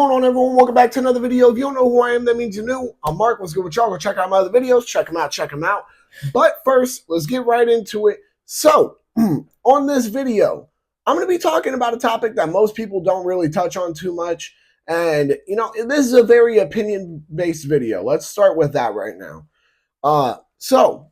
What's going on, everyone? Welcome back to another video. If you don't know who I am, that means you're new. I'm Mark. What's good with y'all? Go check out my other videos. Check them out. Check them out. But first, let's get right into it. So, on this video, I'm going to be talking about a topic that most people don't really touch on too much. And, this is a very opinion-based video. Let's start with that right now. So,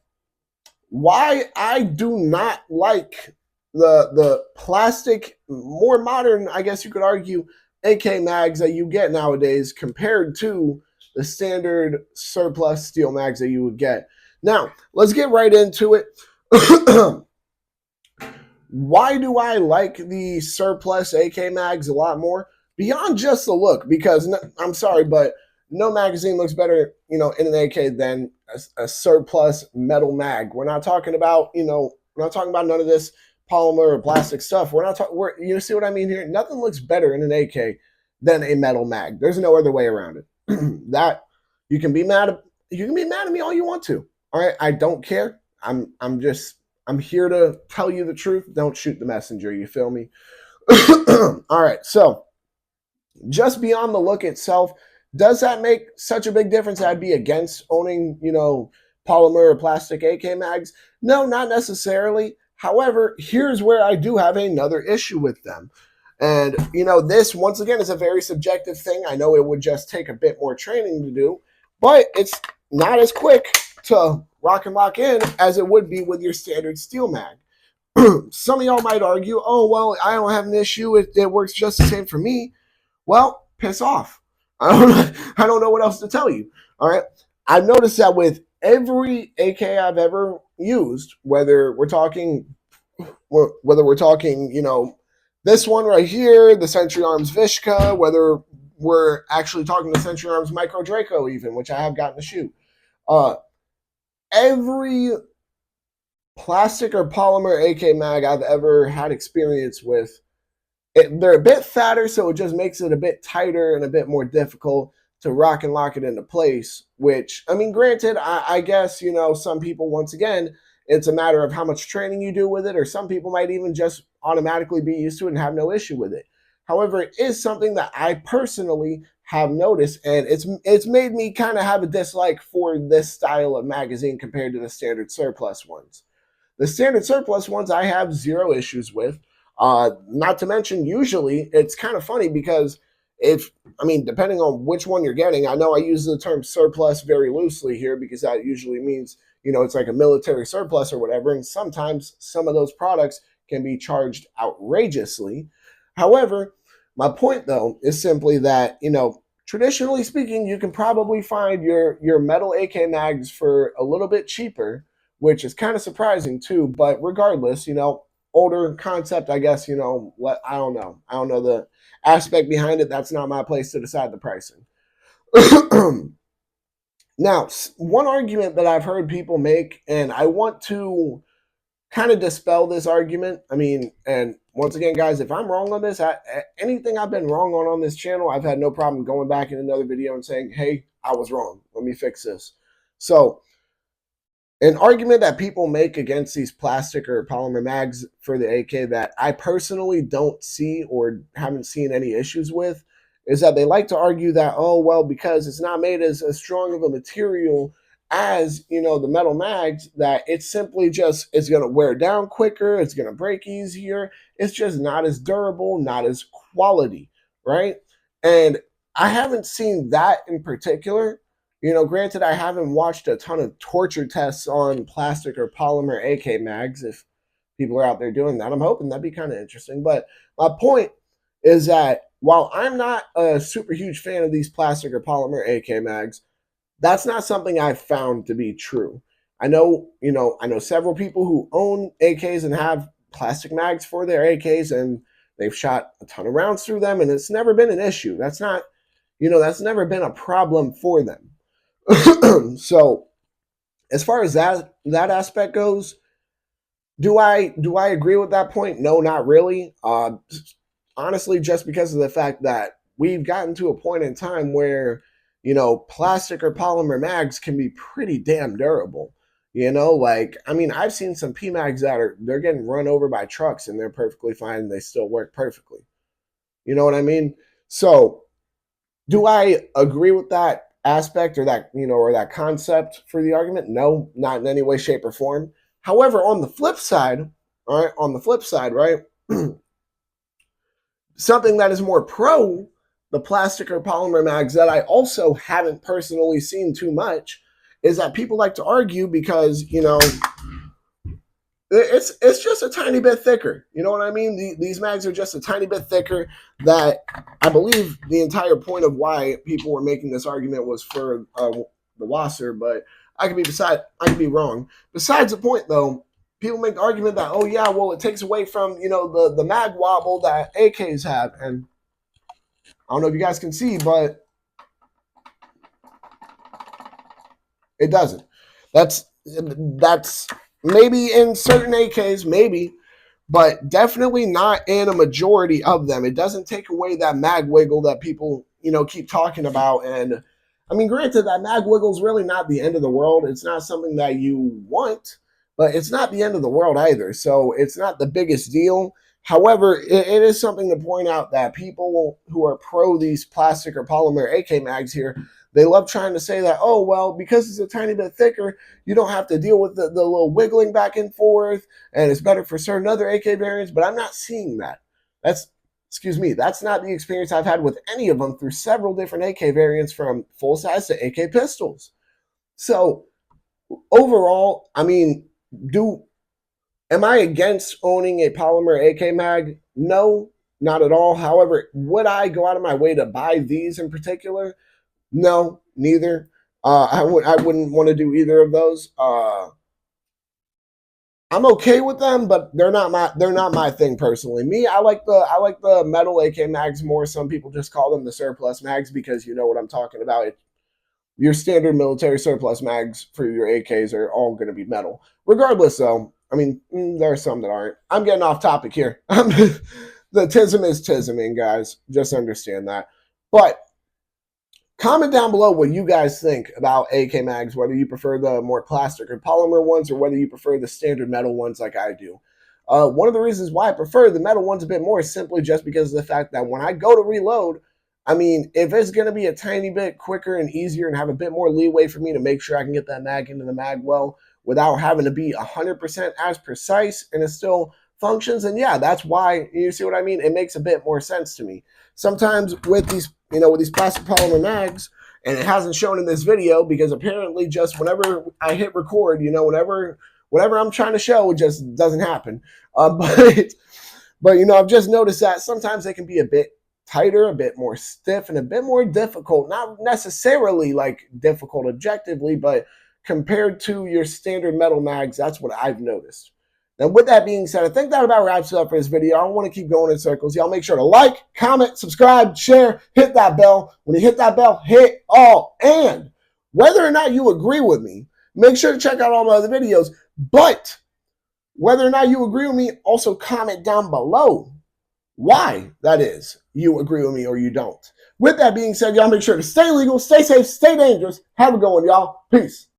why I do not like the plastic, more modern, I guess you could argue, AK mags that you get nowadays compared to the standard surplus steel mags that you would get. Now, let's get right into it. Why do I like the surplus AK mags a lot more? Beyond just the look, because I'm sorry, but no magazine looks better, in an AK than a surplus metal mag. We're not talking about, we're not talking about none of this polymer or plastic stuff. We're not talking. You see what I mean here? Nothing looks better in an AK than a metal mag. There's no other way around it. That you can be mad at. You can be mad at me all you want to. All right, I don't care. I'm here to tell you the truth. Don't shoot the messenger. You feel me? All right. So, just beyond the look itself, does that make such a big difference that I'd be against owning, polymer or plastic AK mags? No, not necessarily. However, here's where I do have another issue with them. And, this, once again, is a very subjective thing. I know it would just take a bit more training to do, but it's not as quick to rock and lock in as it would be with your standard steel mag. Some of y'all might argue, oh, well, I don't have an issue. It works just the same for me. Well, piss off. I don't know what else to tell you. All right. I've noticed that with every AK I've ever used, whether we're talking, this one right here, the Century Arms Vishka, whether we're actually talking the Century Arms Micro Draco even, which I have gotten to shoot. Every plastic or polymer AK mag I've ever had experience with, they're a bit fatter, so it just makes it a bit tighter and a bit more difficult to rock and lock it into place, which, I mean, granted, I guess, some people, once again, it's a matter of how much training you do with it, or some people might even just automatically be used to it and have no issue with it. However, it is something that I personally have noticed, and it's made me kind of have a dislike for this style of magazine compared to the standard surplus ones. The standard surplus ones I have zero issues with. Not to mention, usually it's kind of funny because depending on which one you're getting, I know I use the term surplus very loosely here because that usually means, it's like a military surplus or whatever. And sometimes some of those products can be charged outrageously. However, my point though is simply that, traditionally speaking, you can probably find your metal AK mags for a little bit cheaper, which is kind of surprising too. But regardless, older concept, I guess, what, I don't know. I don't know the aspect behind it. That's not my place to decide the pricing. Now, one argument that I've heard people make, and I want to kind of dispel this argument. And once again, guys, if I'm wrong on this, anything I've been wrong on this channel, I've had no problem going back in another video and saying, hey, I was wrong. Let me fix this. So, an argument that people make against these plastic or polymer mags for the AK that I personally don't see or haven't seen any issues with is that they like to argue that, oh, well, because it's not made as strong of a material as, the metal mags, that it's simply just, it's going to wear down quicker, it's going to break easier, it's just not as durable, not as quality, right? And I haven't seen that in particular. Granted, I haven't watched a ton of torture tests on plastic or polymer AK mags. If people are out there doing that, I'm hoping that'd be kind of interesting. But my point is that while I'm not a super huge fan of these plastic or polymer AK mags, that's not something I've found to be true. I know several people who own AKs and have plastic mags for their AKs, and they've shot a ton of rounds through them, and it's never been an issue. That's not, that's never been a problem for them. So, as far as that aspect goes, do I agree with that point? No, not really. Honestly, just because of the fact that we've gotten to a point in time where, plastic or polymer mags can be pretty damn durable. I've seen some P mags they're getting run over by trucks and they're perfectly fine and they still work perfectly. You know what I mean? So Do I agree with that aspect or that, or that concept for the argument? No, not in any way, shape, or form. However, on the flip side, all right, on the flip side, right, something that is more pro the plastic or polymer mags that I also haven't personally seen too much is that people like to argue because, it's just a tiny bit thicker. You know what I mean? These mags are just a tiny bit thicker. That I believe the entire point of why people were making this argument was for the Wasser, but I could be wrong. Besides the point, though, people make the argument that, oh yeah, well, it takes away from the mag wobble that AKs have, and I don't know if you guys can see, but it doesn't. That's maybe in certain AKs, maybe, but definitely not in a majority of them. It doesn't take away that mag wiggle that people, keep talking about. And I mean, granted, that mag wiggle is really not the end of the world. It's not something that you want, but it's not the end of the world either. So it's not the biggest deal. However, it is something to point out that people who are pro these plastic or polymer AK mags here, they love trying to say that, oh, well, because it's a tiny bit thicker, you don't have to deal with the little wiggling back and forth, and it's better for certain other AK variants, but I'm not seeing that. That's not the experience I've had with any of them through several different AK variants from full size to AK pistols. So overall, I mean, am I against owning a polymer AK mag? No, not at all. However, would I go out of my way to buy these in particular? No, neither. I wouldn't want to do either of those. I'm okay with them, but they're not my thing personally. Me, I like the metal AK mags more. Some people just call them the surplus mags because you know what I'm talking about. Your standard military surplus mags for your AKs are all going to be metal. Regardless, though, I mean, there are some that aren't. I'm getting off topic here. The tism is tisming, guys. Just understand that. But comment down below what you guys think about AK mags, whether you prefer the more plastic or polymer ones or whether you prefer the standard metal ones like I do. One of the reasons why I prefer the metal ones a bit more is simply just because of the fact that when I go to reload, I mean, if it's going to be a tiny bit quicker and easier and have a bit more leeway for me to make sure I can get that mag into the mag well without having to be 100% as precise and it still functions, and yeah, that's why, you see what I mean? It makes a bit more sense to me. Sometimes with these plastic polymer mags, and it hasn't shown in this video because apparently just whenever I hit record, whatever I'm trying to show, it just doesn't happen. But I've just noticed that sometimes they can be a bit tighter, a bit more stiff, and a bit more difficult. Not necessarily like difficult objectively, but compared to your standard metal mags, that's what I've noticed. Now, with that being said, I think that about wraps it up for this video. I don't want to keep going in circles. Y'all make sure to like, comment, subscribe, share, hit that bell. When you hit that bell, hit all. And whether or not you agree with me, make sure to check out all my other videos. But whether or not you agree with me, also comment down below why that is you agree with me or you don't. With that being said, y'all make sure to stay legal, stay safe, stay dangerous. Have a good one, y'all. Peace.